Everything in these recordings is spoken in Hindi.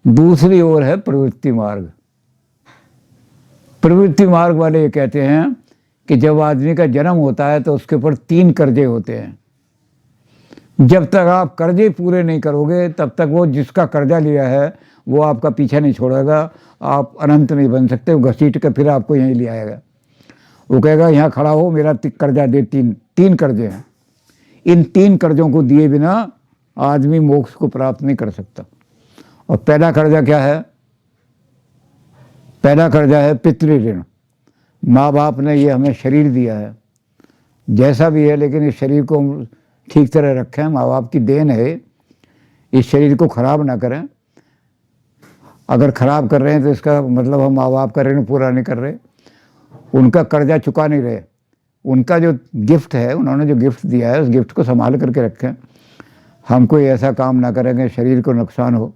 दूसरी ओर है प्रवृत्ति मार्ग। प्रवृत्ति मार्ग वाले ये कहते हैं कि जब आदमी का जन्म होता है तो उसके ऊपर 3 कर्जे होते हैं। जब तक आप कर्जे पूरे नहीं करोगे तब तक वो जिसका कर्जा लिया है वो आपका पीछा नहीं छोड़ेगा, आप अनंत नहीं बन सकते। वो घसीट कर फिर आपको यहीं ले आएगा। वो कहेगा यहाँ खड़ा हो, मेरा कर्जा दे। 3 कर्जे हैं। इन 3 कर्जों को दिए बिना आदमी मोक्ष को प्राप्त नहीं कर सकता। और पहला कर्जा क्या है? पहला कर्जा है पितृ ऋण। माँ बाप ने ये हमें शरीर दिया है, जैसा भी है, लेकिन इस शरीर को हम ठीक तरह रखें। माँ बाप की देन है, इस शरीर को खराब ना करें। अगर खराब कर रहे हैं तो इसका मतलब हम माँ बाप का ऋण पूरा नहीं कर रहे, उनका कर्जा चुका नहीं रहे। उनका जो गिफ्ट है, उन्होंने जो गिफ्ट दिया है, उस गिफ्ट को संभाल करके रखें। हम कोई ऐसा काम ना करेंगे शरीर को नुकसान हो।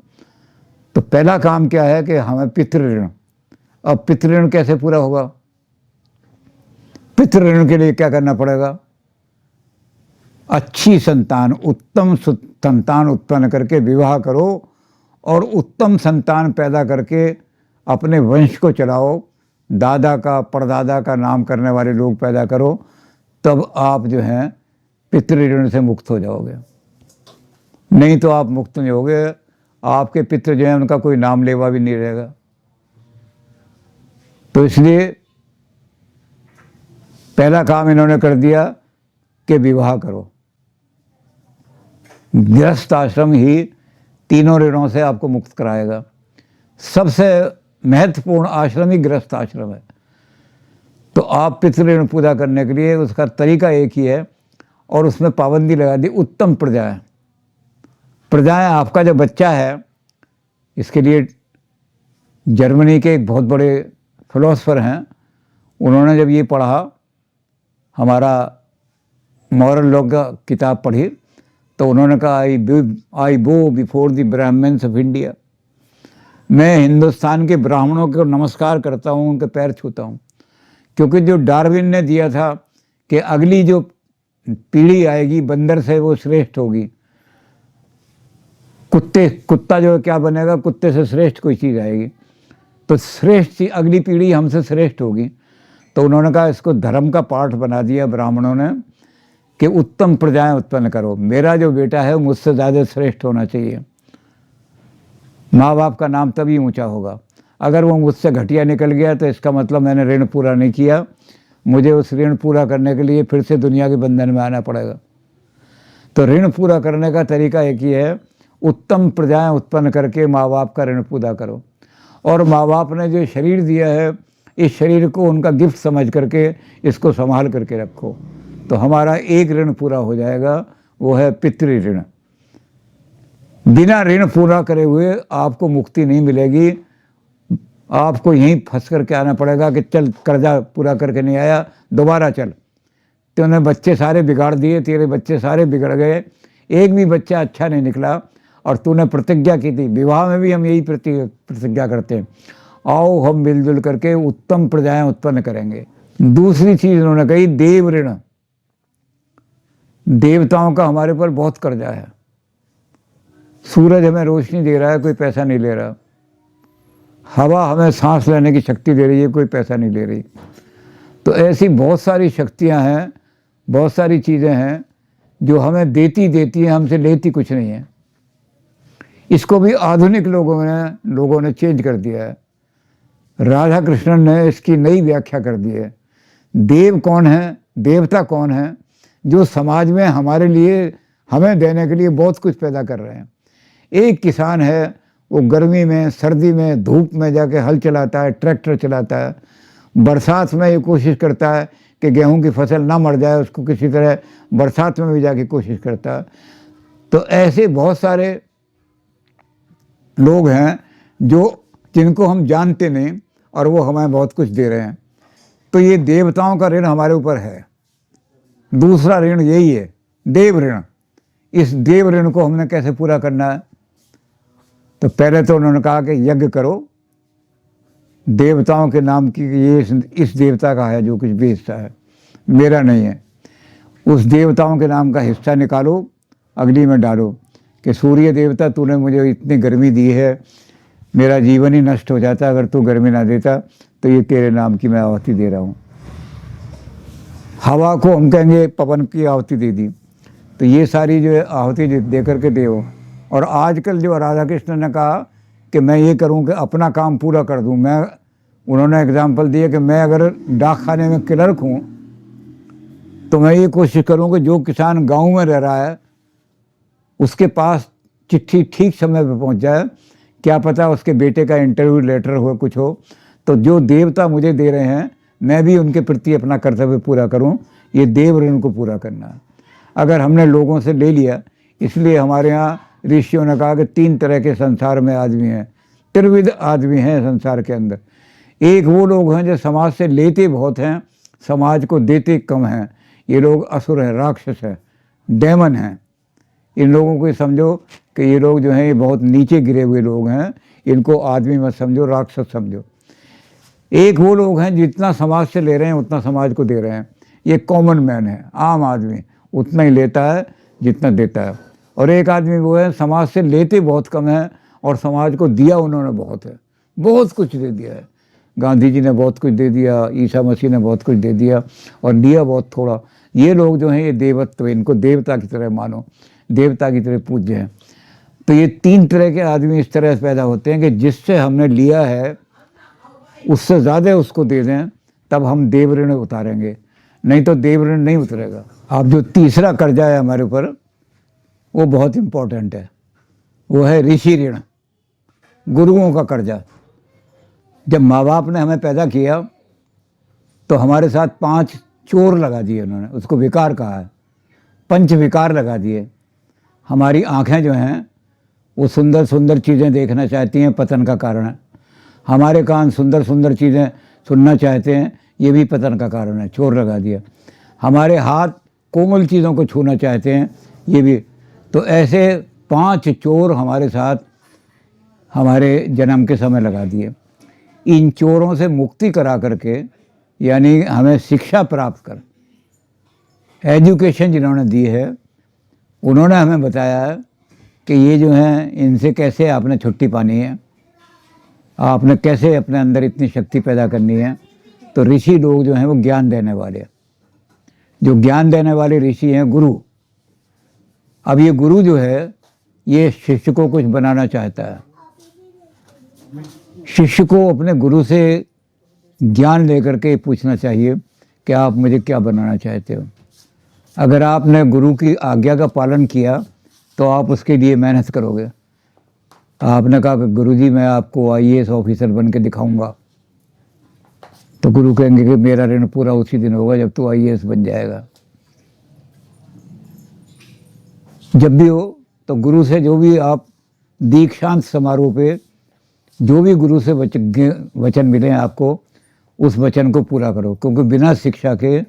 तो पहला काम क्या है कि हमें पितृ ऋण। अब पितृ ऋण कैसे पूरा होगा? पितृ ऋण के लिए क्या करना पड़ेगा? अच्छी संतान, उत्तम संतान उत्पन्न करके विवाह करो और उत्तम संतान पैदा करके अपने वंश को चलाओ। दादा का परदादा का नाम करने वाले लोग पैदा करो, तब आप जो हैं पितृ ऋण से मुक्त हो जाओगे। नहीं तो आप मुक्त नहीं होगे। आपके पितृ जो हैं उनका कोई नाम लेवा भी नहीं रहेगा। तो इसलिए पहला काम इन्होंने कर दिया कि विवाह करो। गृहस्थ आश्रम ही तीनों ऋणों से आपको मुक्त कराएगा। सबसे महत्वपूर्ण आश्रम ही गृहस्थ आश्रम है। तो आप पितृ ऋण पूरा करने के लिए उसका तरीका एक ही है, और उसमें पाबंदी लगा दी, उत्तम प्रजाएं। प्रजाएं आपका जो बच्चा है, इसके लिए जर्मनी के एक बहुत बड़े फिलोसफर हैं, उन्होंने जब ये पढ़ा, हमारा मॉरल लॉ का किताब पढ़ी, तो उन्होंने कहा I bow before the Brahmins of India. मैं हिंदुस्तान के ब्राह्मणों को नमस्कार करता हूँ, उनके पैर छूता हूँ। क्योंकि जो डार्विन ने दिया था कि अगली जो पीढ़ी आएगी बंदर से वो श्रेष्ठ होगी। कुत्ता जो क्या बनेगा, कुत्ते से श्रेष्ठ कोई चीज़ आएगी। तो श्रेष्ठ अगली पीढ़ी हमसे श्रेष्ठ होगी। तो उन्होंने कहा इसको धर्म का पाठ बना दिया ब्राह्मणों ने कि उत्तम प्रजाएं उत्पन्न करो। मेरा जो बेटा है मुझसे ज़्यादा श्रेष्ठ होना चाहिए। माँ बाप का नाम तभी ऊंचा होगा। अगर वो मुझसे घटिया निकल गया तो इसका मतलब मैंने ऋण पूरा नहीं किया। मुझे उस ऋण पूरा करने के लिए फिर से दुनिया के बंधन में आना पड़ेगा। तो ऋण पूरा करने का तरीका एक ही है, उत्तम प्रजाएं उत्पन्न करके माँ बाप का ऋण पूरा करो। और माँ बाप ने जो शरीर दिया है, इस शरीर को उनका गिफ्ट समझ करके इसको संभाल करके रखो। तो हमारा एक ऋण पूरा हो जाएगा, वो है पितृ ऋण। बिना ऋण पूरा करे हुए आपको मुक्ति नहीं मिलेगी। आपको यहीं फंस करके आना पड़ेगा कि चल कर्जा पूरा करके नहीं आया, दोबारा चल। तूने बच्चे सारे बिगाड़ दिए, तेरे बच्चे सारे बिगड़ गए, एक भी बच्चा अच्छा नहीं निकला। और तूने प्रतिज्ञा की थी, विवाह में भी हम यही प्रतिज्ञा करते हैं, आओ हम मिलजुल करके उत्तम प्रजाएं उत्पन्न करेंगे। दूसरी चीज़ उन्होंने कही देव ऋण। देवताओं का हमारे पर बहुत कर्जा है। सूरज हमें रोशनी दे रहा है, कोई पैसा नहीं ले रहा। हवा हमें सांस लेने की शक्ति दे रही है, कोई पैसा नहीं ले रही। तो ऐसी बहुत सारी शक्तियां हैं, बहुत सारी चीज़ें हैं जो हमें देती हैं, हमसे लेती कुछ नहीं है। इसको भी आधुनिक लोगों ने चेंज कर दिया है। राधा कृष्णन ने इसकी नई व्याख्या कर दी है। देव कौन है, देवता कौन है, जो समाज में हमारे लिए, हमें देने के लिए बहुत कुछ पैदा कर रहे हैं। एक किसान है, वो गर्मी में, सर्दी में, धूप में जाके हल चलाता है, ट्रैक्टर चलाता है। बरसात में ये कोशिश करता है कि गेहूं की फसल ना मर जाए, उसको किसी तरह बरसात में भी जाके कोशिश करता है। तो ऐसे बहुत सारे लोग हैं जिनको हम जानते नहीं और वो हमें बहुत कुछ दे रहे हैं। तो ये देवताओं का ऋण हमारे ऊपर है। दूसरा ऋण यही है, देव ऋण। इस देव ऋण को हमने कैसे पूरा करना है? तो पहले तो उन्होंने कहा कि यज्ञ करो देवताओं के नाम की, ये इस देवता का है जो कुछ भी हिस्सा है, मेरा नहीं है। उस देवताओं के नाम का हिस्सा निकालो, अग्नि में डालो कि सूर्य देवता तूने मुझे इतनी गर्मी दी है, मेरा जीवन ही नष्ट हो जाता अगर तू गर्मी ना देता, तो ये तेरे नाम की मैं आहुति दे रहा हूँ। हवा को हम कहेंगे पवन की आहुति दे दी। तो ये सारी जो है आहुति दे करके देव। और आजकल जो राधा कृष्ण ने कहा कि मैं ये करूं कि अपना काम पूरा कर दूं, मैं उन्होंने एग्जाम्पल दिया कि मैं अगर डाक खाने में क्लर्क हूं तो मैं ये कोशिश करूं कि जो किसान गांव में रह रहा है उसके पास चिट्ठी ठीक समय पर पहुंच जाए। क्या पता उसके बेटे का इंटरव्यू लेटर हो, कुछ हो, तो जो देवता मुझे दे रहे हैं मैं भी उनके प्रति अपना कर्तव्य पूरा करूं। ये देव ऋण को पूरा करना है। अगर हमने लोगों से ले लिया, इसलिए हमारे यहाँ ऋषियों ने कहा कि 3 तरह के संसार में आदमी हैं, त्रिविध आदमी हैं संसार के अंदर। एक वो लोग हैं जो समाज से लेते बहुत हैं, समाज को देते कम हैं। ये लोग असुर हैं, राक्षस हैं, डेमन हैं। इन लोगों को समझो कि ये लोग जो हैं ये बहुत नीचे गिरे हुए लोग हैं। इनको आदमी मत समझो, राक्षस समझो। एक वो लोग हैं जितना समाज से ले रहे हैं उतना समाज को दे रहे हैं। ये कॉमन मैन है, आम आदमी उतना ही लेता है जितना देता है। और एक आदमी वो है समाज से लेते बहुत कम है और समाज को दिया उन्होंने बहुत है, बहुत कुछ दे दिया है। गांधी जी ने बहुत कुछ दे दिया, ईसा मसीह ने बहुत कुछ दे दिया और दिया बहुत थोड़ा। ये लोग जो हैं ये देवत्व, इनको देवता की तरह मानो, देवता की तरह पूज्य हैं। तो ये 3 तरह के आदमी इस तरह से पैदा होते हैं कि जिससे हमने लिया है उससे ज़्यादा उसको दे दें, तब हम देव ऋण उतारेंगे, नहीं तो देव ऋण नहीं उतरेगा। अब जो तीसरा कर्जा है हमारे ऊपर वो बहुत इम्पोर्टेंट है, वो है ऋषि ऋण, गुरुओं का कर्जा। जब माँ बाप ने हमें पैदा किया तो हमारे साथ 5 चोर लगा दिए उन्होंने, उसको विकार कहा है, 5 विकार लगा दिए। हमारी आँखें जो हैं वो सुंदर सुंदर चीज़ें देखना चाहती हैं, पतन का कारण है। हमारे कान सुंदर सुंदर चीज़ें सुनना चाहते हैं, ये भी पतन का कारण है, चोर लगा दिया। हमारे हाथ कोमल चीज़ों को छूना चाहते हैं, ये भी। तो ऐसे 5 चोर हमारे साथ हमारे जन्म के समय लगा दिए। इन चोरों से मुक्ति करा करके, यानी हमें शिक्षा प्राप्त कर, एजुकेशन जिन्होंने दी है उन्होंने हमें बताया है कि ये जो हैं इनसे कैसे आपने छुट्टी पानी है, आपने कैसे अपने अंदर इतनी शक्ति पैदा करनी है। तो ऋषि लोग जो हैं वो ज्ञान देने वाले, जो ज्ञान देने वाले ऋषि हैं गुरु। अब ये गुरु जो है ये शिष्य को कुछ बनाना चाहता है। शिष्य को अपने गुरु से ज्ञान लेकर के पूछना चाहिए कि आप मुझे क्या बनाना चाहते हो। अगर आपने गुरु की आज्ञा का पालन किया तो आप उसके लिए मेहनत करोगे। आपने कहा कि गुरुजी मैं आपको IAS ऑफिसर बन के दिखाऊंगा, तो गुरु कहेंगे कि मेरा ऋण पूरा उसी दिन होगा जब तू IAS बन जाएगा। जब भी हो तो गुरु से जो भी आप दीक्षांत समारोह पे जो भी गुरु से वचन मिले आपको, उस वचन को पूरा करो, क्योंकि बिना शिक्षा के,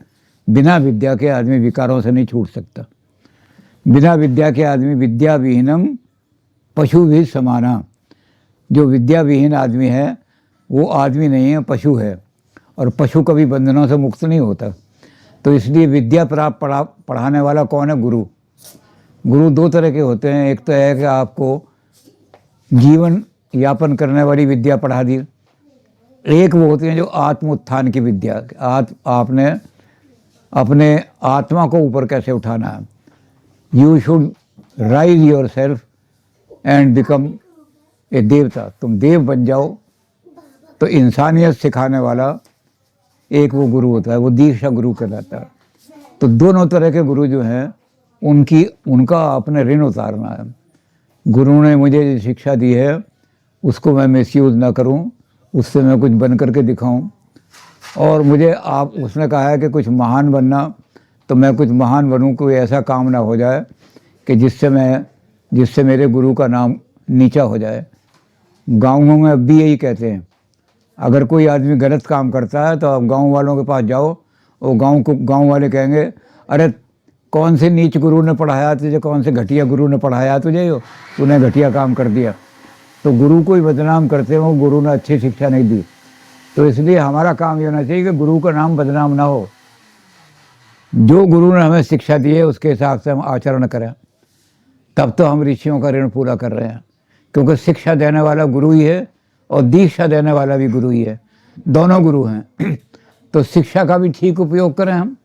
बिना विद्या के आदमी विकारों से नहीं छूट सकता। बिना विद्या के आदमी विद्या विहीनम पशु भी समाना। जो विद्या विहीन आदमी है वो आदमी नहीं है, पशु है, और पशु कभी बंधनों से मुक्त नहीं होता। तो इसलिए विद्या प्राप्त पढ़ाने वाला कौन है? गुरु। गुरु 2 तरह के होते हैं। एक तो है कि आपको जीवन यापन करने वाली विद्या पढ़ा दी, एक वो होती हैं जो आत्म उत्थान की विद्या, आपने अपने आत्मा को ऊपर कैसे उठाना है। You should rise your self and become a देवता, तुम देव बन जाओ। तो इंसानियत सिखाने वाला एक वो गुरु होता है, वो दीक्षा गुरु कहलाता है। तो दोनों तरह के गुरु जो हैं उनका अपने ऋण उतारना है। गुरु ने मुझे जो शिक्षा दी है उसको मैं मिसयूज़ ना करूं, उससे मैं कुछ बन करके दिखाऊं। और मुझे उसने कहा है कि कुछ महान बनना, तो मैं कुछ महान बनूं, कोई ऐसा काम ना हो जाए कि जिससे मेरे गुरु का नाम नीचा हो जाए। गाँवों में अब भी यही कहते हैं, अगर कोई आदमी गलत काम करता है तो आप गांव वालों के पास जाओ, वो गांव वाले कहेंगे अरे कौन से नीच गुरु ने पढ़ाया तुझे, कौन से घटिया गुरु ने पढ़ाया तुझे, तूने घटिया काम कर दिया। तो गुरु को ही बदनाम करते हो, गुरु ने अच्छी शिक्षा नहीं दी। तो इसलिए हमारा काम ये होना चाहिए कि गुरु का नाम बदनाम ना हो। जो गुरु ने हमें शिक्षा दी है उसके हिसाब से हम आचरण करें, तब तो हम ऋषियों का ऋण पूरा कर रहे हैं। क्योंकि शिक्षा देने वाला गुरु ही है और दीक्षा देने वाला भी गुरु ही है, दोनों गुरु हैं। तो शिक्षा का भी ठीक उपयोग करें हम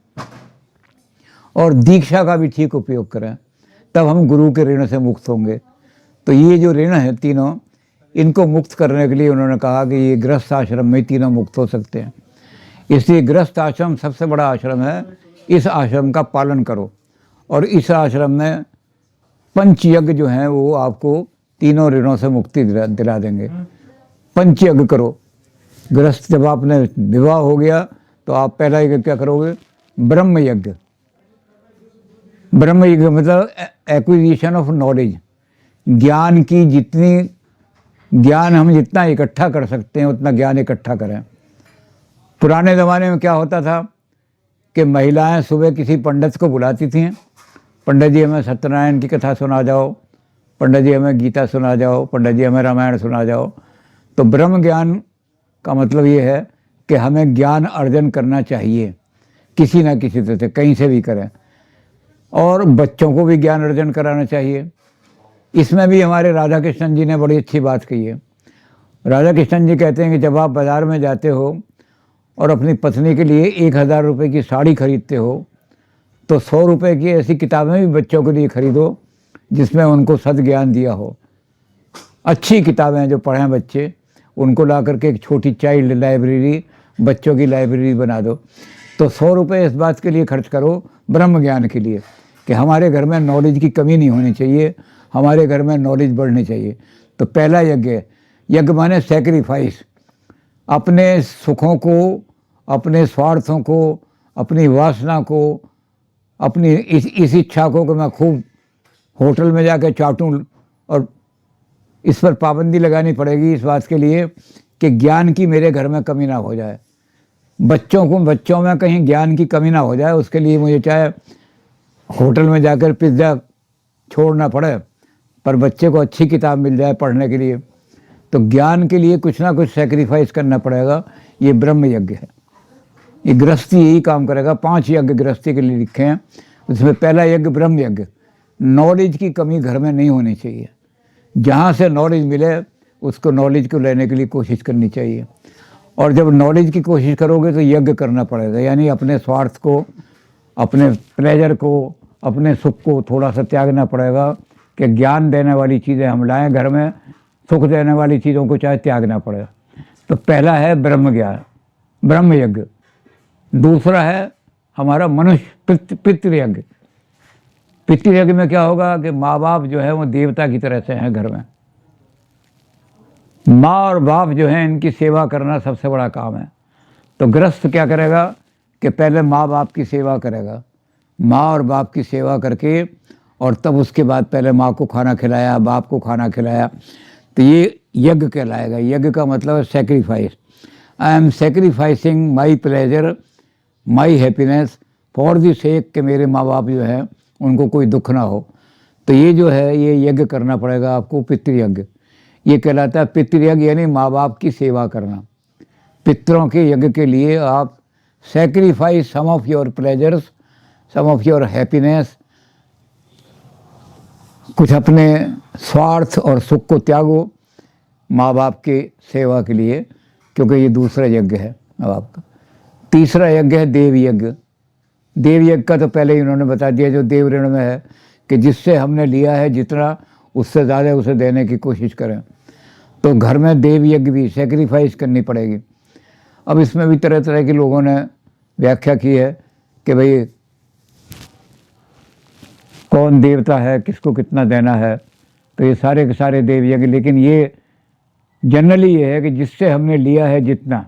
और दीक्षा का भी ठीक उपयोग करें, तब हम गुरु के ऋण से मुक्त होंगे। तो ये जो ऋण है तीनों, इनको मुक्त करने के लिए उन्होंने कहा कि ये गृहस्थ आश्रम में तीनों मुक्त हो सकते हैं। इसलिए गृहस्थ आश्रम सबसे बड़ा आश्रम है, इस आश्रम का पालन करो। और इस आश्रम में पंचयज्ञ जो हैं वो आपको तीनों ऋणों से मुक्ति दिला देंगे। पंचयज्ञ करो। गृहस्थ जब आपने विवाह हो गया तो आप पहला यज्ञ क्या करोगे? ब्रह्म यज्ञ। ब्रह्म यज्ञ मतलब एक्विजिशन ऑफ नॉलेज, ज्ञान की ज्ञान हम जितना इकट्ठा कर सकते हैं उतना ज्ञान इकट्ठा करें। पुराने ज़माने में क्या होता था कि महिलाएं सुबह किसी पंडित को बुलाती थीं, पंडित जी हमें सत्यनारायण की कथा सुना जाओ, पंडित जी हमें गीता सुना जाओ, पंडित जी हमें रामायण सुना जाओ। तो ब्रह्म ज्ञान का मतलब ये है कि हमें ज्ञान अर्जन करना चाहिए किसी न किसी तरह से, कहीं से भी करें। और बच्चों को भी ज्ञान अर्जन कराना चाहिए। इसमें भी हमारे राधा कृष्णन जी ने बड़ी अच्छी बात कही है। राधा कृष्णन जी कहते हैं कि जब आप बाज़ार में जाते हो और अपनी पत्नी के लिए 1000 रुपये की साड़ी खरीदते हो तो 100 रुपये की ऐसी किताबें भी बच्चों के लिए खरीदो जिसमें उनको सद्ज्ञान दिया हो। अच्छी किताबें जो पढ़ें बच्चे, उनको ला करके एक छोटी चाइल्ड लाइब्रेरी, बच्चों की लाइब्रेरी बना दो। तो 100 रुपये इस बात के लिए खर्च करो ब्रह्म ज्ञान के लिए कि हमारे घर में नॉलेज की कमी नहीं होनी चाहिए, हमारे घर में नॉलेज बढ़नी चाहिए। तो पहला यज्ञ, यज्ञ माने सेक्रीफाइस, अपने सुखों को, अपने स्वार्थों को, अपनी वासना को, अपनी इस इच्छा को कि मैं खूब होटल में जाकर चाटूं, और इस पर पाबंदी लगानी पड़ेगी इस बात के लिए कि ज्ञान की मेरे घर में कमी ना हो जाए, बच्चों में कहीं ज्ञान की कमी ना हो जाए। उसके लिए मुझे चाहे होटल में जाकर पिज्ज़ा छोड़ना पड़े, पर बच्चे को अच्छी किताब मिल जाए पढ़ने के लिए। तो ज्ञान के लिए कुछ ना कुछ सेक्रीफाइस करना पड़ेगा। ये ब्रह्म यज्ञ है। ये गृहस्थी यही काम करेगा। 5 यज्ञ गृहस्थी के लिए लिखे हैं। उसमें पहला यज्ञ ब्रह्म यज्ञ। नॉलेज की कमी घर में नहीं होनी चाहिए। जहाँ से नॉलेज मिले उसको नॉलेज को लेने के लिए कोशिश करनी चाहिए। और जब नॉलेज की कोशिश करोगे तो यज्ञ करना पड़ेगा, यानी अपने स्वार्थ को, अपने प्लेजर को, अपने सुख को थोड़ा सा त्यागना पड़ेगा कि ज्ञान देने वाली चीज़ें हम लाएं घर में, सुख देने वाली चीज़ों को चाहे त्यागना पड़ेगा। तो पहला है ब्रह्म ज्ञान, ब्रह्म यज्ञ। दूसरा है हमारा मनुष्य पितृयज्ञ। पितृयज्ञ में क्या होगा कि माँ बाप जो है वो देवता की तरह से हैं घर में। माँ और बाप जो हैं इनकी सेवा करना सबसे बड़ा काम है। तो गृहस्थ क्या करेगा कि पहले माँ बाप की सेवा करेगा, माँ और बाप की सेवा करके, और तब उसके बाद पहले माँ को खाना खिलाया, बाप को खाना खिलाया। तो ये यज्ञ कहलाएगा। यज्ञ का मतलब है sacrifice. I am sacrificing my pleasure, my happiness for the sake कि मेरे माँ बाप जो हैं उनको कोई दुख ना हो। तो ये जो है ये यज्ञ करना पड़ेगा आपको, पितृयज्ञ। ये कहलाता है पितृयज्ञ, यानी माँ बाप की सेवा करना। पितरों के यज्ञ के लिए आप sacrifice some of your pleasures, some of your happiness, कुछ अपने स्वार्थ और सुख को त्यागो माँ बाप की सेवा के लिए, क्योंकि ये दूसरा यज्ञ है माँ बाप का। तीसरा यज्ञ है देव यज्ञ। देव यज्ञ का तो पहले ही उन्होंने बता दिया, जो देव ऋण में है कि जिससे हमने लिया है जितना, उससे ज़्यादा उसे देने की कोशिश करें। तो घर में देव यज्ञ भी सेक्रीफाइस करनी पड़ेगी। अब इसमें भी तरह तरह के लोगों ने व्याख्या की है कि भाई कौन देवता है, किसको कितना देना है। तो ये सारे के सारे देव यज्ञ, लेकिन ये जनरली ये है कि जिससे हमने लिया है जितना,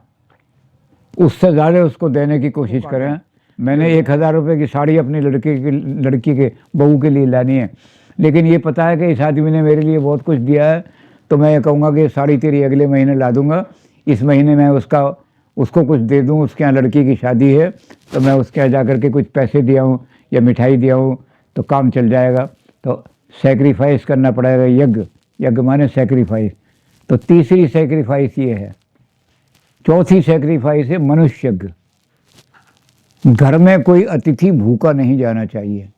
उससे ज़्यादा उसको देने की कोशिश करें। मैंने 1000 रुपये की साड़ी अपनी लड़की के बहू के लिए लानी है, लेकिन ये पता है कि इस आदमी ने मेरे लिए बहुत कुछ दिया है, तो मैं ये कहूँगा कि साड़ी तेरी अगले महीने ला दूँगा, इस महीने मैं उसको कुछ दे दूँ। उसके यहाँ लड़की की शादी है तो मैं उसके यहाँ जा कर के कुछ पैसे दिया हूँ या मिठाई दिया हूँ तो काम चल जाएगा। तो सेक्रीफाइस करना पड़ेगा। यज्ञ, यज्ञ माने सेक्रीफाइस। तो तीसरी सेक्रीफाइस ये है। चौथी सेक्रीफाइस है मनुष्य यज्ञ। घर में कोई अतिथि भूखा नहीं जाना चाहिए।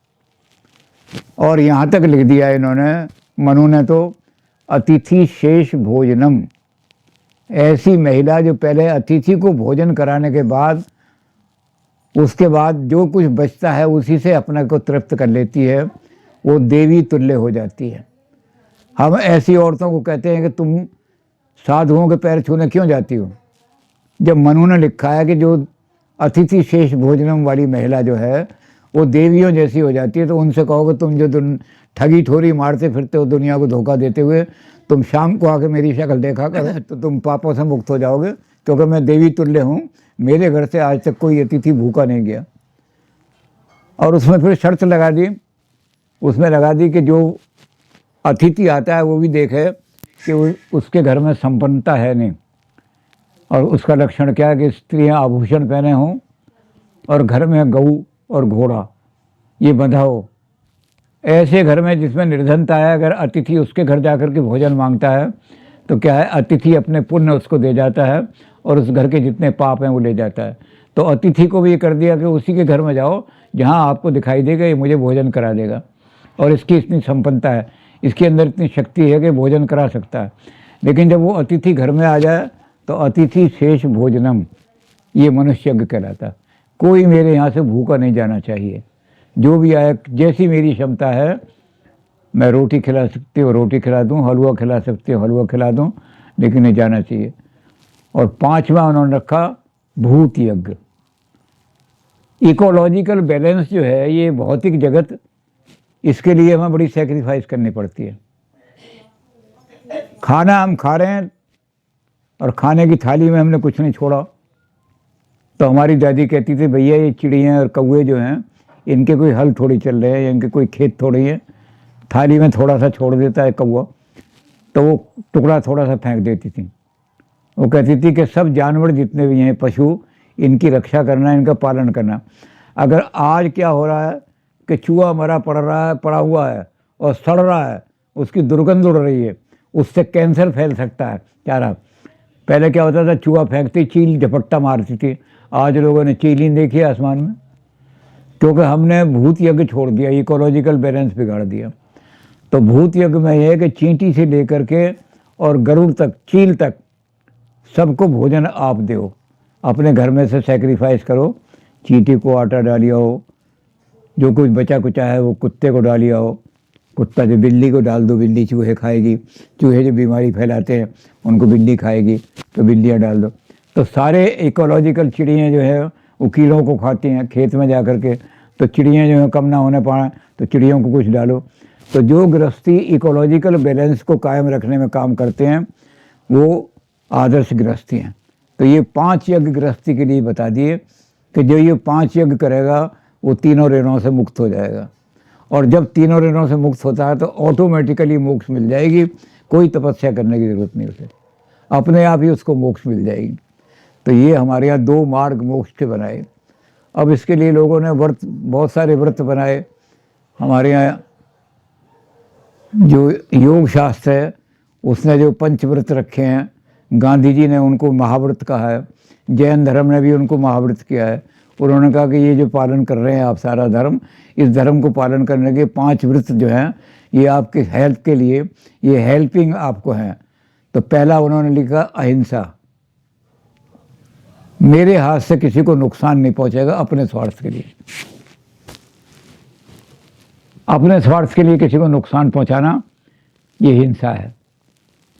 और यहाँ तक लिख दिया इन्होंने, मनु ने तो, अतिथि शेष भोजनम, ऐसी महिला जो पहले अतिथि को भोजन कराने के बाद उसके बाद जो कुछ बचता है उसी से अपने को तृप्त कर लेती है, वो देवी तुल्य हो जाती है। हम ऐसी औरतों को कहते हैं कि तुम साधुओं के पैर छूने क्यों जाती हो। जब मनु ने लिखा है कि जो अतिथि शेष भोजनम वाली महिला जो है वो देवियों जैसी हो जाती है, तो उनसे कहोगे तुम जो ठगी ठोरी मारते फिरते हो दुनिया को धोखा देते हुए, तुम शाम को आके मेरी शक्ल देखा कर तो तुम पापों से मुक्त हो जाओगे, क्योंकि मैं देवी तुल्य हूँ, मेरे घर से आज तक कोई अतिथि भूखा नहीं गया। और उसमें फिर शर्त लगा दी, उसमें लगा दी कि जो अतिथि आता है वो भी देखे कि उसके घर में संपन्नता है नहीं, और उसका लक्षण क्या है कि स्त्रियां आभूषण पहने हों और घर में गऊ और घोड़ा ये बंधा हो। ऐसे घर में जिसमें निर्धनता है, अगर अतिथि उसके घर जाकर के भोजन मांगता है तो क्या है, अतिथि अपने पुण्य उसको दे जाता है और उस घर के जितने पाप हैं वो ले जाता है। तो अतिथि को भी ये कर दिया कि उसी के घर में जाओ जहाँ आपको दिखाई देगा ये मुझे भोजन करा देगा, और इसकी इतनी संपन्नता है, इसके अंदर इतनी शक्ति है कि भोजन करा सकता है। लेकिन जब वो अतिथि घर में आ जाए तो अतिथि शेष भोजनम ये मनुष्य यज्ञ कहलाता है। कोई मेरे यहाँ से भूखा नहीं जाना चाहिए, जो भी आए, जैसी मेरी क्षमता है मैं रोटी खिला सकती हूँ रोटी खिला दूँ, हलवा खिला सकती हूँ हलवा खिला दूँ, लेकिन नहीं जाना चाहिए। और पांचवा उन्होंने रखा भूत यज्ञ। इकोलॉजिकल बैलेंस जो है ये भौतिक जगत, इसके लिए हमें बड़ी सेक्रीफाइस करनी पड़ती है। खाना हम खा रहे हैं और खाने की थाली में हमने कुछ नहीं छोड़ा, तो हमारी दादी कहती थी भैया ये चिड़ियाँ और कौवे जो हैं इनके कोई हल थोड़ी चल रहे हैं, इनके कोई खेत थोड़ी है, थाली में थोड़ा सा छोड़ देता है कौवा तो वो टुकड़ा थोड़ा सा फेंक देती थी। वो कहती थी कि सब जानवर जितने भी हैं पशु, इनकी रक्षा करना, इनका पालन करना। अगर आज क्या हो रहा है कि चूहा मरा पड़ा हुआ है और सड़ रहा है, उसकी दुर्गंध उड़ रही है, उससे कैंसर फैल सकता है। क्या रहा, पहले क्या होता था, चूहा फेंकती चील झपट्टा मारती थी, आज लोगों ने चील ही देखी है आसमान में, क्योंकि हमने भूत यज्ञ छोड़ दिया, इकोलॉजिकल बैलेंस बिगाड़ दिया। तो भूत यज्ञ में यह है कि चींटी से लेकर के और गरुड़ तक, चील तक सबको भोजन आप दो, अपने घर में से सेक्रीफाइस करो, चींटी को आटा डालिया हो, जो कुछ बचा कुचा है वो कुत्ते को डालिया हो, कुत्ता जो बिल्ली को डाल दो, बिल्ली चूहे खाएगी, चूहे जो बीमारी फैलाते हैं उनको बिल्ली खाएगी तो बिल्लियाँ डाल दो। तो सारे इकोलॉजिकल चिड़ियाँ जो है वो कीड़ों को खाती हैं खेत में जा कर के, तो चिड़ियाँ जो है कम ना होने पाए तो चिड़ियों को कुछ डालो। तो जो गृहस्थी इकोलॉजिकल बैलेंस को कायम रखने में काम करते हैं वो आदर्श गृहस्थी हैं। तो ये 5 यज्ञ गृहस्थी के लिए बता दिए कि जो ये 5 यज्ञ करेगा वो तीनों ऋणों से मुक्त हो जाएगा, और जब तीनों ऋणों से मुक्त होता है तो ऑटोमेटिकली मोक्ष मिल जाएगी, कोई तपस्या करने की ज़रूरत नहीं उसे, अपने आप ही उसको मोक्ष मिल जाएगी। तो ये हमारे यहाँ 2 मार्ग मोक्ष के बनाए। अब इसके लिए लोगों ने व्रत, बहुत सारे व्रत बनाए। हमारे यहाँ जो योग शास्त्र है उसने जो पंचव्रत रखे हैं, गांधी जी ने उनको महाव्रत कहा है, जैन धर्म ने भी उनको महाव्रत किया है। उन्होंने कहा कि ये जो पालन कर रहे हैं आप सारा धर्म, इस धर्म को पालन करने के 5 व्रत जो हैं ये आपके हेल्प के लिए, ये हेल्पिंग आपको हैं। तो पहला उन्होंने लिखा अहिंसा, मेरे हाथ से किसी को नुकसान नहीं पहुंचेगा, अपने स्वार्थ के लिए, अपने स्वार्थ के लिए किसी को नुकसान पहुंचाना ये हिंसा है।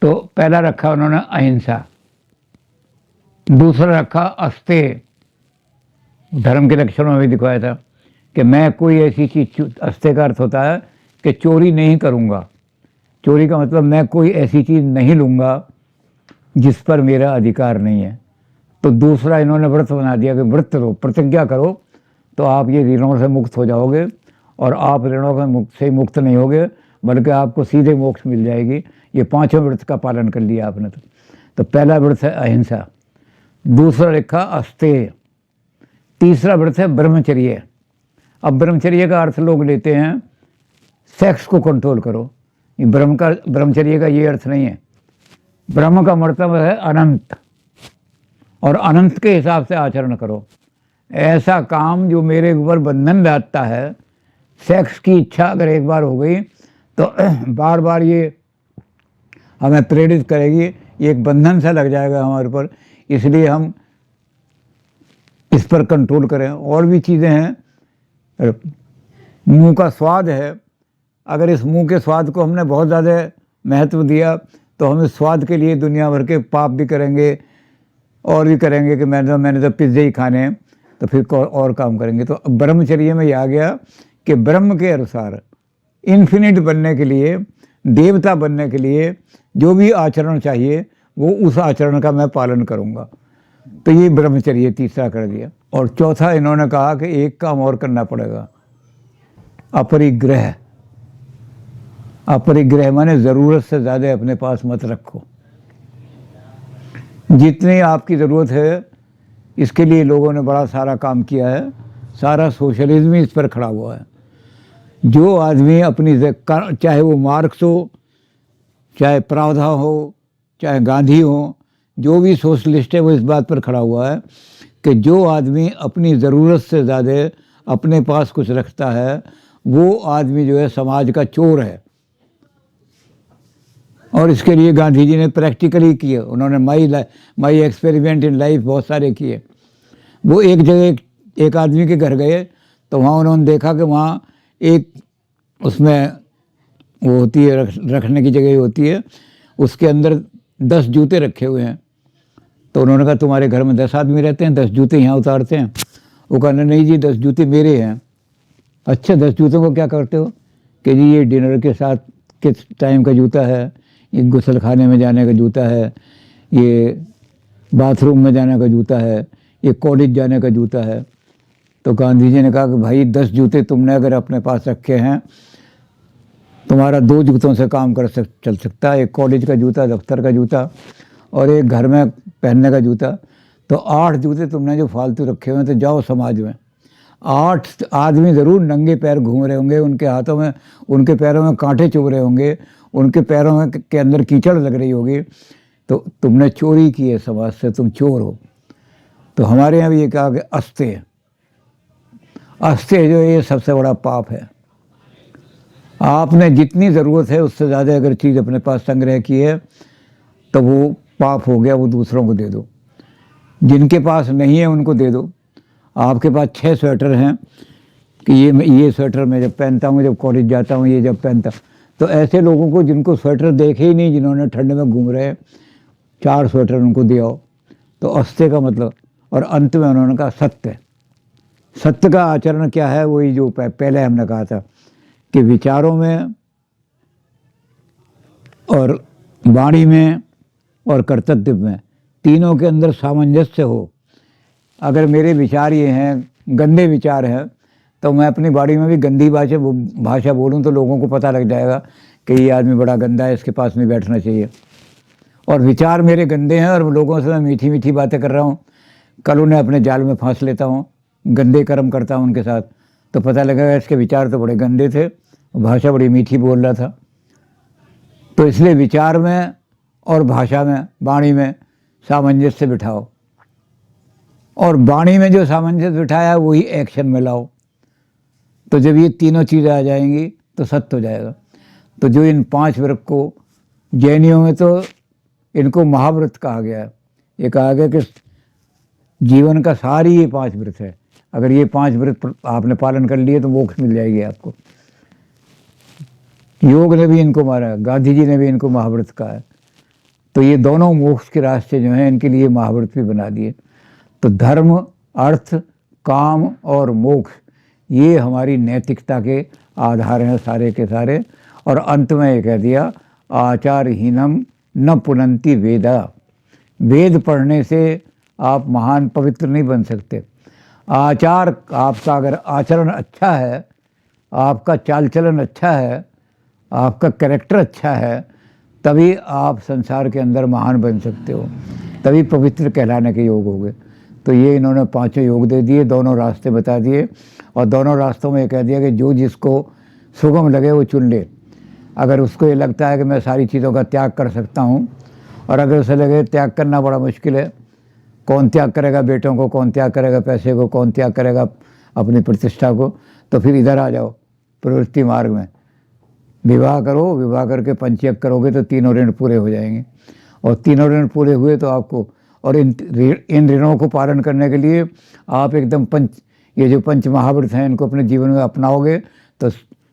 तो पहला रखा उन्होंने अहिंसा। दूसरा रखा अस्तेय, धर्म के लक्षणों में भी दिखाया था कि मैं कोई ऐसी चीज़, अस्तेय का अर्थ होता है कि चोरी नहीं करूँगा। चोरी का मतलब मैं कोई ऐसी चीज़ नहीं लूँगा जिस पर मेरा अधिकार नहीं है। तो दूसरा इन्होंने व्रत बना दिया कि व्रत लो, प्रतिज्ञा करो, तो आप ये ऋणों से मुक्त हो जाओगे, और आप ऋणों से मुक्त नहीं होगे बल्कि आपको सीधे मोक्ष मिल जाएगी। ये 5 व्रत का पालन कर लिया आपने। तो पहला व्रत है अहिंसा, दूसरा लिखा अस्तेय, तीसरा व्रत है ब्रह्मचर्य। अब ब्रह्मचर्य का अर्थ लोग लेते हैं सेक्स को कंट्रोल करो, ब्रह्मचर्य का ये अर्थ नहीं है। ब्रह्म का मतलब है अनंत, और अनंत के हिसाब से आचरण करो। ऐसा काम जो मेरे ऊपर बंधन लादता है, सेक्स की इच्छा अगर एक बार हो गई तो बार बार ये हमें प्रेरित करेगी, एक बंधन सा लग जाएगा हमारे ऊपर। इसलिए हम इस पर कंट्रोल करें। और भी चीज़ें हैं, मुंह का स्वाद है, अगर इस मुंह के स्वाद को हमने बहुत ज़्यादा महत्व दिया तो हम इस स्वाद के लिए दुनिया भर के पाप भी करेंगे और भी करेंगे कि मैंने तो पिज़्ज़े ही खाने हैं, तो फिर और काम करेंगे। तो ब्रह्मचर्य में ये आ गया कि ब्रह्म के अनुसार इन्फिनिट बनने के लिए, देवता बनने के लिए जो भी आचरण चाहिए वो उस आचरण का मैं पालन करूँगा। तो ये ब्रह्मचर्य तीसरा कर दिया। और चौथा इन्होंने कहा कि एक काम और करना पड़ेगा, अपरिग्रह। अपरिग्रह माने ज़रूरत से ज़्यादा अपने पास मत रखो। जितनी आपकी ज़रूरत है इसके लिए लोगों ने बड़ा सारा काम किया है, सारा सोशलिज्म ही इस पर खड़ा हुआ है। जो आदमी अपनी, चाहे वो मार्क्स हो, चाहे प्रावधा हो, चाहे गांधी हो, जो भी सोशलिस्ट है वो इस बात पर खड़ा हुआ है कि जो आदमी अपनी ज़रूरत से ज़्यादा अपने पास कुछ रखता है वो आदमी जो है समाज का चोर है। और इसके लिए गांधी जी ने प्रैक्टिकली किए, उन्होंने माई एक्सपेरिमेंट इन लाइफ बहुत सारे किए। वो एक जगह एक आदमी के घर गए तो वहाँ उन्होंने देखा कि वहाँ एक उसमें वो होती है, रखने की जगह होती है, उसके अंदर 10 जूते रखे हुए हैं। तो उन्होंने कहा तुम्हारे घर में 10 आदमी रहते हैं, 10 जूते यहाँ उतारते हैं? वो कहना नहीं जी 10 जूते मेरे हैं। अच्छा 10 जूतों को क्या करते हो? कि जी ये डिनर के साथ किस टाइम का जूता है, ये गुसल खाने में जाने का जूता है, ये बाथरूम में जाने का जूता है, ये कॉलेज जाने का जूता है। तो गांधी जी ने कहा कि भाई 10 जूते तुमने अगर अपने पास रखे हैं, तुम्हारा 2 जूतों से काम चल सकता है, एक कॉलेज का जूता, दफ्तर का जूता और एक घर में पहनने का जूता। तो 8 जूते तुमने जो फालतू रखे हुए हैं, तो जाओ समाज में 8 आदमी ज़रूर नंगे पैर घूम रहे होंगे, उनके हाथों में, उनके पैरों में कांटे चुभ रहे होंगे, उनके पैरों में के अंदर कीचड़ लग रही होगी, तो तुमने चोरी की है समाज से, तुम चोर हो। तो हमारे यहाँ भी ये कहा कि अस्तेय, अस्तेय जो ये सबसे बड़ा पाप है। आपने जितनी ज़रूरत है उससे ज़्यादा अगर चीज़ अपने पास संग्रह की है तो वो पाप हो गया, वो दूसरों को दे दो। जिनके पास नहीं है उनको दे दो। आपके पास 6 स्वेटर हैं कि ये स्वेटर मैं जब पहनता हूँ, जब कॉलेज जाता हूँ, ये जब पहनता, तो ऐसे लोगों को जिनको स्वेटर देखे ही नहीं, जिन्होंने ठंड में घूम रहे, 4 स्वेटर उनको दिया। तो अस्ते का मतलब, और अंत में उन्होंने कहा सत्य। सत्य का आचरण क्या है? वही जो पहले हमने कहा था कि विचारों में और वाणी में और कर्तव्य में, तीनों के अंदर सामंजस्य हो। अगर मेरे विचार ये हैं, गंदे विचार हैं, तो मैं अपनी वाणी में भी गंदी भाषा बोलूँ तो लोगों को पता लग जाएगा कि ये आदमी बड़ा गंदा है, इसके पास नहीं बैठना चाहिए। और विचार मेरे गंदे हैं और लोगों से मैं मीठी मीठी बातें कर रहा हूँ, कल उन्हें अपने जाल में फांस लेता हूँ, गंदे कर्म करता हूँ उनके साथ, तो पता लगेगा इसके विचार तो बड़े गंदे थे, भाषा बड़ी मीठी बोल रहा था। तो इसलिए विचार में और भाषा में, वाणी में सामंजस्य बिठाओ, और वाणी में जो सामंजस्य बिठाया वही एक्शन में लाओ। तो जब ये तीनों चीज़ें आ जाएंगी तो सत्य हो जाएगा। तो जो इन 5 व्रत को, जैनियों में तो इनको महाव्रत कहा गया है। ये कहा गया कि जीवन का सारी ये 5 व्रत है, अगर ये 5 व्रत आपने पालन कर लिए तो मोक्ष मिल जाएगी आपको। योग ने भी इनको मारा, गांधी जी ने भी इनको महाव्रत कहा है। तो ये दोनों मोक्ष के रास्ते जो हैं इनके लिए महाव्रत भी बना दिए। तो धर्म, अर्थ, काम और मोक्ष ये हमारी नैतिकता के आधार हैं सारे के सारे। और अंत में ये कह दिया आचारहीनम न पुनंति वेदा। वेद पढ़ने से आप महान पवित्र नहीं बन सकते। आचार, आपका अगर आचरण अच्छा है, आपका चाल चलन अच्छा है, आपका कैरेक्टर अच्छा है, तभी आप संसार के अंदर महान बन सकते हो, तभी पवित्र कहलाने के योग होंगे। तो ये इन्होंने 5 योग दे दिए, दोनों रास्ते बता दिए, और दोनों रास्तों में ये कह दिया कि जो जिसको सुगम लगे वो चुन ले। अगर उसको ये लगता है कि मैं सारी चीज़ों का त्याग कर सकता हूँ, और अगर उसे लगे त्याग करना बड़ा मुश्किल है, कौन त्याग करेगा बेटों को, कौन त्याग करेगा पैसे को, कौन त्याग करेगा अपनी प्रतिष्ठा को, तो फिर इधर आ जाओ प्रवृत्ति मार्ग में। विवाह करो, विवाह करके पंचयज्ञ करोगे तो तीनों ऋण पूरे हो जाएंगे, और तीनों ऋण पूरे हुए तो आपको, और इन ऋणों को पालन करने के लिए आप एकदम ये जो पंच महाव्रत हैं इनको अपने जीवन में अपनाओगे तो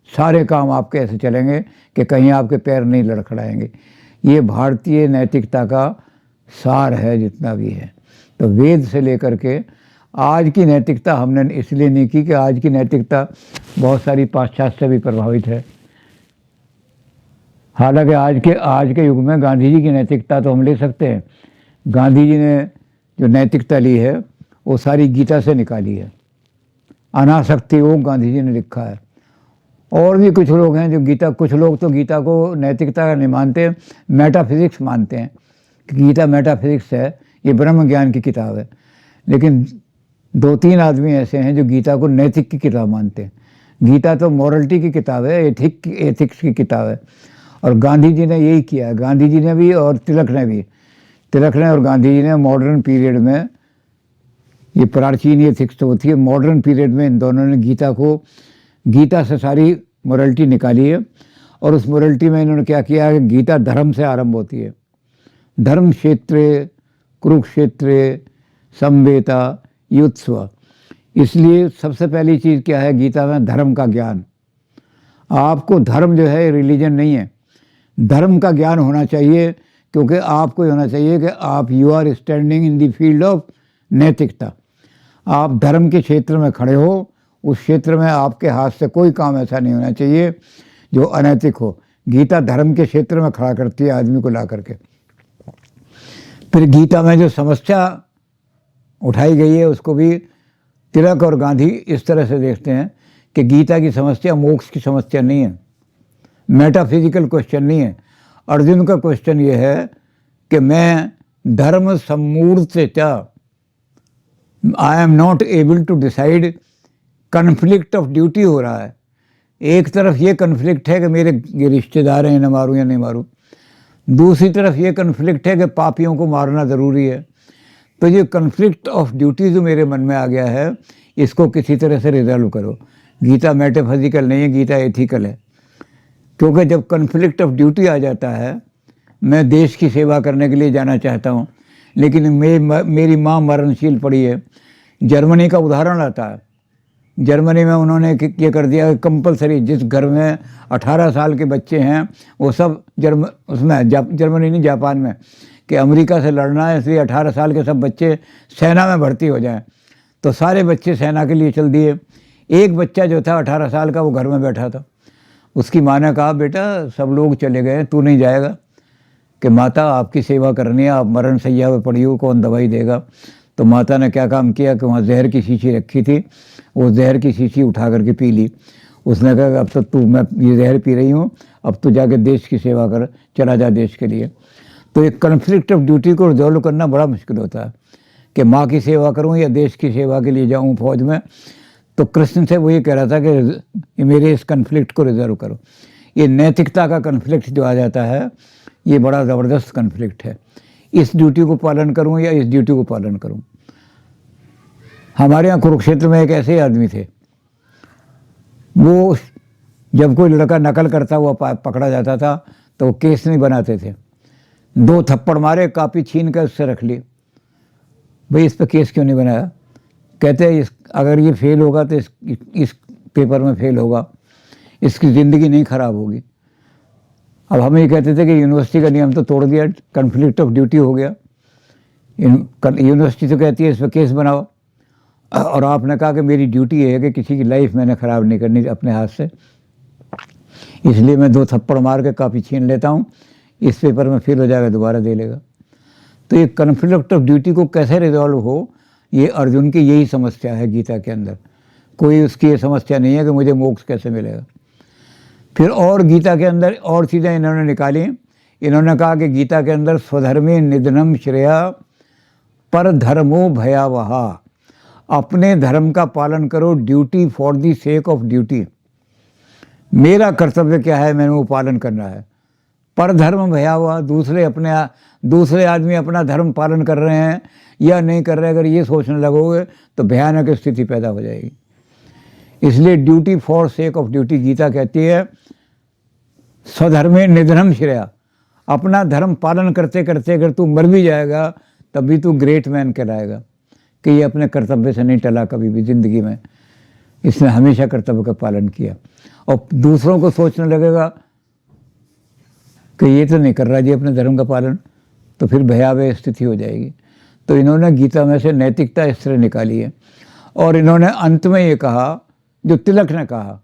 सारे काम आपके ऐसे चलेंगे कि कहीं आपके पैर नहीं लड़खड़ाएंगे। ये भारतीय नैतिकता का सार है जितना भी है। तो वेद से लेकर के आज की नैतिकता हमने इसलिए नहीं की कि आज की नैतिकता बहुत सारी पाश्चात्य से भी प्रभावित है। हालांकि आज के युग में गांधी जी की नैतिकता तो हम ले सकते हैं। गांधी जी ने जो नैतिकता ली है वो सारी गीता से निकाली है। अनासक्ति योग गांधी जी ने लिखा है। और भी कुछ लोग हैं जो कुछ लोग तो गीता को नैतिकता का नहीं मानते, मेटाफिजिक्स मानते हैं कि गीता मेटाफिजिक्स है, ये ब्रह्म ज्ञान की किताब है। लेकिन 2-3 आदमी ऐसे हैं जो गीता को नैतिक की किताब मानते हैं। गीता तो मॉरलिटी की किताब है, एथिक्स की किताब है। और गांधी जी ने यही किया। गांधी जी ने भी और तिलक ने और गांधी जी ने मॉडर्न पीरियड में, ये प्राचीन एथिक्स तो होती है, मॉडर्न पीरियड में इन दोनों ने गीता से सारी मॉरलिटी निकाली है। और उस मॉरलिटी में इन्होंने क्या किया है, गीता धर्म से आरंभ होती है। धर्म क्षेत्रे कुरुक्षेत्रे समवेता युत्स्व। इसलिए सबसे पहली चीज़ क्या है गीता में, धर्म का ज्ञान। आपको धर्म जो है रिलीजन नहीं है, धर्म का ज्ञान होना चाहिए। क्योंकि आपको होना चाहिए कि आप you are standing in the field of नैतिकता। आप धर्म के क्षेत्र में खड़े हो, उस क्षेत्र में आपके हाथ से कोई काम ऐसा नहीं होना चाहिए जो अनैतिक हो। गीता धर्म के क्षेत्र में खड़ा करती है आदमी को ला करके। फिर गीता में जो समस्या उठाई गई है उसको भी तिलक और गांधी इस तरह से देखते हैं कि गीता की समस्या मोक्ष की समस्या नहीं है, मेटाफिजिकल क्वेश्चन नहीं है। अर्जुन का क्वेश्चन ये है कि मैं धर्म सम्मूर्तया, I am not able to decide, conflict of duty हो रहा है। एक तरफ ये कन्फ्लिक्ट है कि मेरे ये रिश्तेदार हैं, इन्हें मारूं या नहीं मारूं। दूसरी तरफ ये कन्फ्लिक्ट है कि पापियों को मारना ज़रूरी है। तो ये कन्फ्लिक्ट ऑफ ड्यूटी जो मेरे मन में आ गया है, इसको किसी तरह से रिजॉल्व करो। गीता मेटाफिजिकल नहीं है, गीता एथिकल है। क्योंकि जब कन्फ्लिक्ट ऑफ ड्यूटी आ जाता है, मैं देश की सेवा करने के लिए जाना चाहता हूँ लेकिन मेरी माँ मरणशील पड़ी है। जर्मनी का उदाहरण आता है। जर्मनी में उन्होंने ये कर दिया कंपलसरी, जिस घर में 18 साल के बच्चे हैं वो सब जर्मनी नहीं, जापान में, कि अमेरिका से लड़ना है, इसलिए 18 साल के सब बच्चे सेना में भर्ती हो जाएं। तो सारे बच्चे सेना के लिए चल दिए। एक बच्चा जो था 18 साल का, वो घर में बैठा था। उसकी माँ ने कहा, बेटा सब लोग चले गए, तू नहीं जाएगा? कि माता आपकी सेवा करनी है, आप मरण सैया पे पड़ी हो, कौन दवाई देगा? तो माता ने क्या काम किया कि वहाँ जहर की शीशी रखी थी, वो जहर की शीशी उठा करके पी ली। उसने कहा अब तक मैं ये जहर पी रही हूँ, अब तो जाके देश की सेवा कर, चला जा देश के लिए। तो एक कन्फ्लिक्ट ऑफ ड्यूटी को रिजॉल्व करना बड़ा मुश्किल होता है कि माँ की सेवा करूँ या देश की सेवा के लिए जाऊँ फौज में। तो कृष्ण से वो ये कह रहा था कि मेरे इस कन्फ्लिक्ट को रिजॉल्व करो। ये नैतिकता का कन्फ्लिक्ट जो आ जाता है, ये बड़ा ज़बरदस्त कन्फ्लिक्ट है। इस ड्यूटी को पालन करूं या इस ड्यूटी को पालन करूं। हमारे यहाँ कुरुक्षेत्र में एक ऐसे आदमी थे, वो जब कोई लड़का नकल करता हुआ पकड़ा जाता था तो वो केस नहीं बनाते थे। 2 थप्पड़ मारे, कापी छीन कर उससे रख ली। भाई इस पर केस क्यों नहीं बनाया? कहते हैं अगर ये फेल होगा तो इस पेपर में फेल होगा, इसकी ज़िंदगी नहीं खराब होगी। अब हम ये कहते थे कि यूनिवर्सिटी का नियम तो तोड़ दिया, कन्फ्लिक्ट ऑफ ड्यूटी हो गया। यूनिवर्सिटी तो कहती है इस पर केस बनाओ, और आपने कहा कि मेरी ड्यूटी है कि किसी की लाइफ मैंने ख़राब नहीं करनी अपने हाथ से, इसलिए मैं 2 थप्पड़ मार के कापी छीन लेता हूँ, इस पेपर में फेल हो जाएगा, दोबारा दे लेगा। तो ये कन्फ्लिक्ट ऑफ ड्यूटी को कैसे रिजॉल्व हो, ये अर्जुन की यही समस्या है गीता के अंदर। कोई उसकी ये समस्या नहीं है कि मुझे मोक्ष कैसे मिलेगा। फिर और गीता के अंदर और चीज़ें इन्होंने निकाली। इन्होंने कहा कि गीता के अंदर स्वधर्मे निधनम श्रेया पर धर्मो भयावहा, अपने धर्म का पालन करो, duty for the sec of duty. मेरा कर्तव्य क्या है, मैंने वो पालन करना है। पर धर्म भयावहा, दूसरे आदमी अपना धर्म पालन कर रहे हैं या नहीं कर रहे, अगर ये सोचने लगोगे तो भयानक स्थिति पैदा हो जाएगी। इसलिए duty for sake of duty, Gita कहती है स्वधर्मे निधनम श्रेया, अपना धर्म पालन करते करते अगर तू मर भी जाएगा तब भी तू ग्रेट मैन कहलाएगा कि ये अपने कर्तव्य से नहीं टला कभी भी ज़िंदगी में, इसने हमेशा कर्तव्य का पालन किया। और दूसरों को सोचने लगेगा कि ये तो नहीं कर रहा जी अपने धर्म का पालन, तो फिर भयावह स्थिति हो जाएगी। तो इन्होंने गीता में से नैतिकता इस तरह निकाली है। और इन्होंने अंत में ये कहा जो तिलक ने कहा,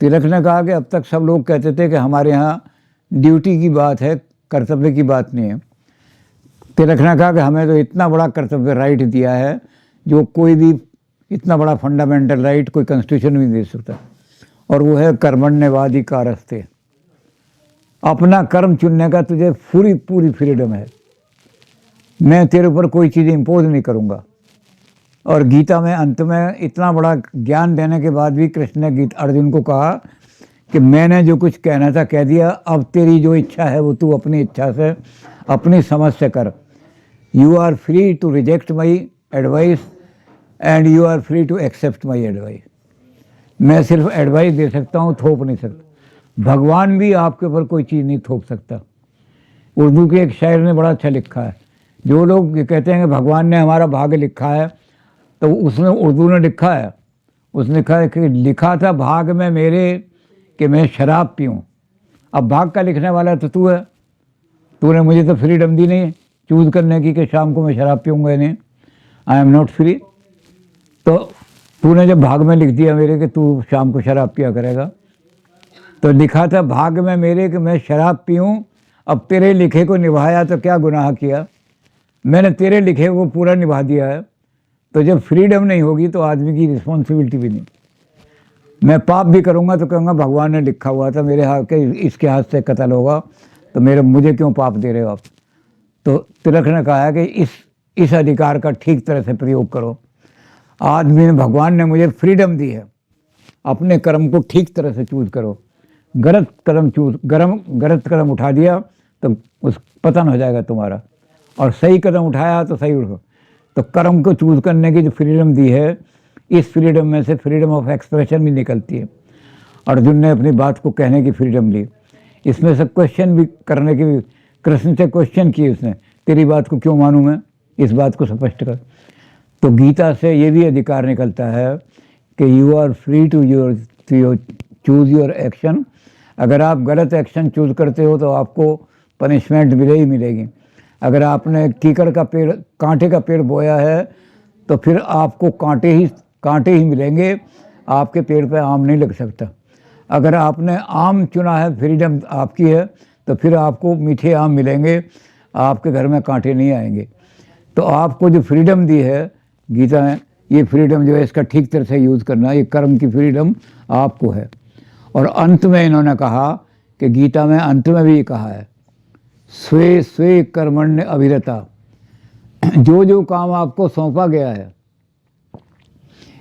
तिलक ने कहा कि अब तक सब लोग कहते थे कि हमारे यहाँ ड्यूटी की बात है, कर्तव्य की बात नहीं है। तिलक ने कहा कि हमें तो इतना बड़ा कर्तव्य राइट दिया है जो कोई भी, इतना बड़ा फंडामेंटल राइट कोई कॉन्स्टिट्यूशन भी दे सकता, और वो है कर्मण्यवाधिकारस्ते, अपना कर्म चुनने का तुझे पूरी पूरी फ्रीडम है, मैं तेरे ऊपर कोई चीज़ इम्पोज नहीं करूँगा। और गीता में अंत में इतना बड़ा ज्ञान देने के बाद भी कृष्ण ने अर्जुन को कहा कि मैंने जो कुछ कहना था कह दिया, अब तेरी जो इच्छा है वो तू अपनी इच्छा से, अपनी समझ से कर। You are free to reject my advice and you are free to accept my advice. मैं सिर्फ एडवाइस दे सकता हूँ, थोप नहीं सकता। भगवान भी आपके ऊपर कोई चीज़ नहीं थोप सकता। उर्दू के एक शायर ने बड़ा अच्छा लिखा है, जो लोग कहते हैं कि भगवान ने हमारा भाग्य लिखा है, तो उसने उर्दू ने लिखा है, उसने लिखा है कि लिखा था भाग में मेरे कि मैं शराब पीऊँ। अब भाग का लिखने वाला तो तू है, तूने मुझे तो फ्रीडम दी नहीं चूज़ करने की कि शाम को मैं शराब पीऊँगा या नहीं। आई एम नॉट फ्री। तो तूने जब भाग में लिख दिया मेरे कि तू शाम को शराब पिया करेगा, तो लिखा था भाग में मेरे कि मैं शराब पीऊँ, अब तेरे लिखे को निभाया तो क्या गुनाह किया, मैंने तेरे लिखे को पूरा निभा दिया है। तो जब फ्रीडम नहीं होगी तो आदमी की रिस्पॉन्सिबिलिटी भी नहीं। मैं पाप भी करूँगा तो कहूँगा भगवान ने लिखा हुआ था मेरे हाथ के, इसके हाथ से कत्ल होगा, तो मुझे क्यों पाप दे रहे हो आप। तो तिलक ने कहा है कि इस अधिकार का ठीक तरह से प्रयोग करो। आदमी ने, भगवान ने मुझे फ्रीडम दी है, अपने कर्म को ठीक तरह से चूज करो। गलत कदम उठा दिया तो उस पतन हो जाएगा तुम्हारा, और सही कदम उठाया तो सही उठो। तो कर्म को चूज करने की जो फ्रीडम दी है, इस फ्रीडम में से फ्रीडम ऑफ एक्सप्रेशन भी निकलती है। अर्जुन ने अपनी बात को कहने की फ्रीडम ली, इसमें से क्वेश्चन भी करने की भी, कृष्ण से क्वेश्चन किए उसने, तेरी बात को क्यों मानूं मैं, इस बात को स्पष्ट कर। तो गीता से ये भी अधिकार निकलता है कि you are free to choose your action. अगर आप गलत एक्शन चूज करते हो तो आपको पनिशमेंट मिले ही मिलेगी। अगर आपने कीकड़ का पेड़, कांटे का पेड़ बोया है तो फिर आपको कांटे ही मिलेंगे, आपके पेड़ पे आम नहीं लग सकता। अगर आपने आम चुना है, फ्रीडम आपकी है, तो फिर आपको मीठे आम मिलेंगे, आपके घर में कांटे नहीं आएंगे। तो आपको जो फ्रीडम दी है गीता में, ये फ्रीडम जो है इसका ठीक तरह से यूज़ करना, ये कर्म की फ्रीडम आपको है। और अंत में इन्होंने कहा कि गीता में अंत में भी कहा है, स्वे स्वे कर्मण्य अभिरता। जो काम आपको सौंपा गया है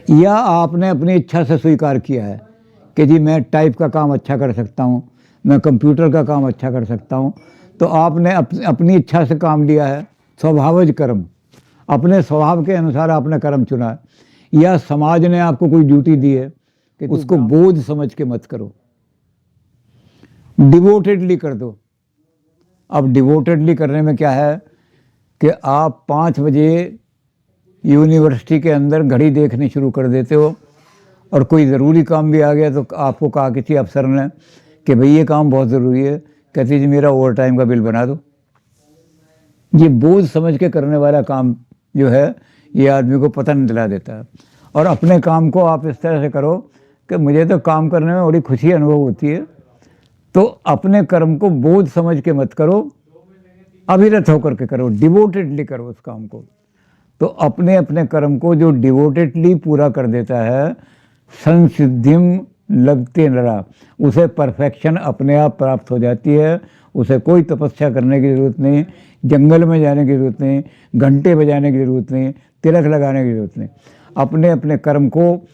या आपने अपनी इच्छा से स्वीकार किया है कि जी मैं टाइप का काम अच्छा कर सकता हूँ, मैं कंप्यूटर का काम अच्छा कर सकता हूँ, तो आपने अपनी इच्छा से काम लिया है, स्वभावज कर्म, अपने स्वभाव के अनुसार आपने कर्म चुना है, या समाज ने आपको कोई ड्यूटी दी है कि उसको बोझ समझ के मत करो, डिवोटेडली कर दो। अब डिवोटेडली करने में क्या है कि आप 5 बजे यूनिवर्सिटी के अंदर घड़ी देखनी शुरू कर देते हो, और कोई ज़रूरी काम भी आ गया तो आपको कहा किसी अफसर ने कि भाई ये काम बहुत ज़रूरी है, कहती जी मेरा ओवर टाइम का बिल बना दो। ये बोझ समझ के करने वाला काम जो है ये आदमी को पतन दिला देता है। और अपने काम को आप इस तरह से करो कि मुझे तो काम करने में बड़ी खुशी अनुभव होती है, तो अपने कर्म को बोझ समझ के मत करो, अभिरत होकर के करो, डिवोटेडली करो उस काम को। तो अपने अपने कर्म को जो डिवोटेडली पूरा कर देता है, संसिद्धिम लभते नरा, उसे परफेक्शन अपने आप प्राप्त हो जाती है। उसे कोई तपस्या करने की ज़रूरत नहीं, जंगल में जाने की ज़रूरत नहीं, घंटे बजाने की ज़रूरत नहीं, तिलक लगाने की ज़रूरत नहीं। अपने अपने कर्म को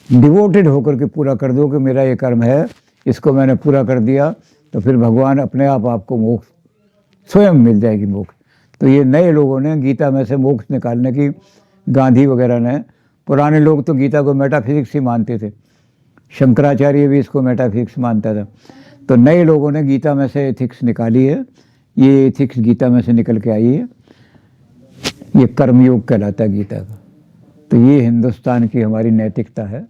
डिवोटेड होकर के पूरा कर दो कि मेरा ये कर्म है, इसको मैंने पूरा कर दिया, तो फिर भगवान अपने आप आपको मोक्ष स्वयं मिल जाएगी, मोक्ष। तो ये नए लोगों ने गीता में से मोक्ष निकालने की, गांधी वगैरह ने, पुराने लोग तो गीता को मेटाफिजिक्स ही मानते थे, शंकराचार्य भी इसको मेटाफिजिक्स मानता था। तो नए लोगों ने गीता में से एथिक्स निकाली है, ये एथिक्स गीता में से निकल के आई है, ये कर्मयोग कहलाता है गीता का। तो ये हिंदुस्तान की हमारी नैतिकता है।